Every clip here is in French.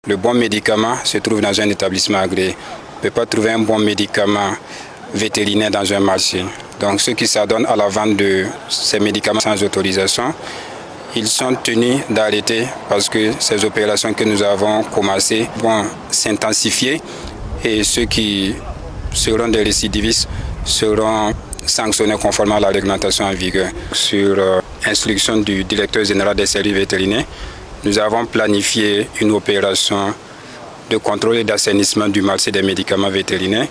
le bon médicament se trouve dans un établissement agréé. On ne peut pas trouver un bon médicament vétérinaire dans un marché. Donc ceux qui s'adonnent à la vente de ces médicaments sans autorisation, ils sont tenus d'arrêter parce que ces opérations que nous avons commencées vont s'intensifier et ceux qui seront des récidivistes seront sanctionnés conformément à la réglementation en vigueur. Sur instruction du directeur général des services vétérinaires, nous avons planifié une opération de contrôle et d'assainissement du marché des médicaments vétérinaires,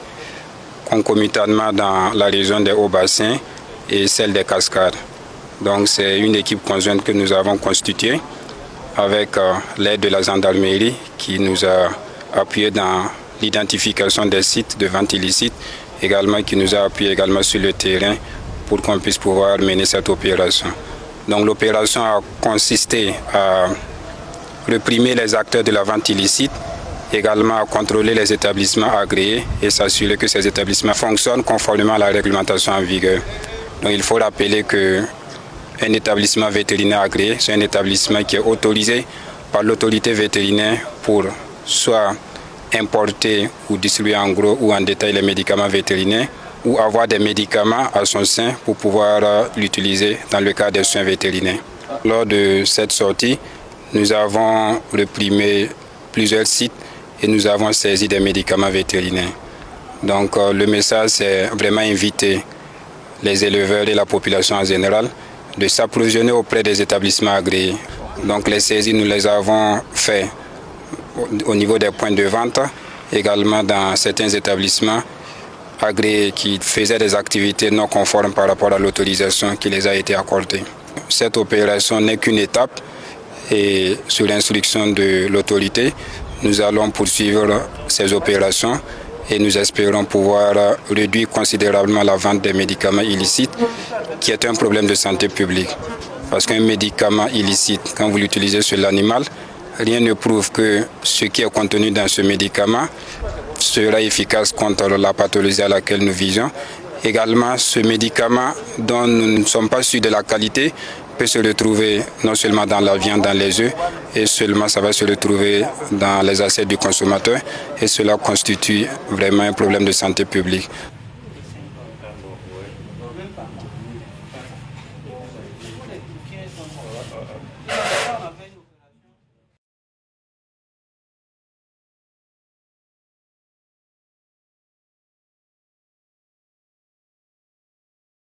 concomitamment dans la région des Hauts-Bassins et celle des Cascades. Donc c'est une équipe conjointe que nous avons constituée avec l'aide de la gendarmerie qui nous a appuyé dans l'identification des sites de vente illicite, également qui nous a appuyé également sur le terrain pour qu'on puisse pouvoir mener cette opération. Donc l'opération a consisté à réprimer les acteurs de la vente illicite, également à contrôler les établissements agréés et s'assurer que ces établissements fonctionnent conformément à la réglementation en vigueur. Donc il faut rappeler qu'un établissement vétérinaire agréé, c'est un établissement qui est autorisé par l'autorité vétérinaire pour soit importer ou distribuer en gros ou en détail les médicaments vétérinaires ou avoir des médicaments à son sein pour pouvoir l'utiliser dans le cadre des soins vétérinaires. Lors de cette sortie, nous avons réprimé plusieurs sites et nous avons saisi des médicaments vétérinaires. Donc le message, c'est vraiment inviter les éleveurs et la population en général de s'approvisionner auprès des établissements agréés. Donc les saisies, nous les avons fait au niveau des points de vente, également dans certains établissements agréés qui faisaient des activités non conformes par rapport à l'autorisation qui les a été accordée. Cette opération n'est qu'une étape et sur l'instruction de l'autorité, nous allons poursuivre ces opérations et nous espérons pouvoir réduire considérablement la vente des médicaments illicites qui est un problème de santé publique. Parce qu'un médicament illicite, quand vous l'utilisez sur l'animal, rien ne prouve que ce qui est contenu dans ce médicament sera efficace contre la pathologie à laquelle nous visons. Également, ce médicament dont nous ne sommes pas sûrs de la qualité peut se retrouver non seulement dans la viande, dans les œufs, et seulement ça va se retrouver dans les assiettes du consommateur. Et cela constitue vraiment un problème de santé publique.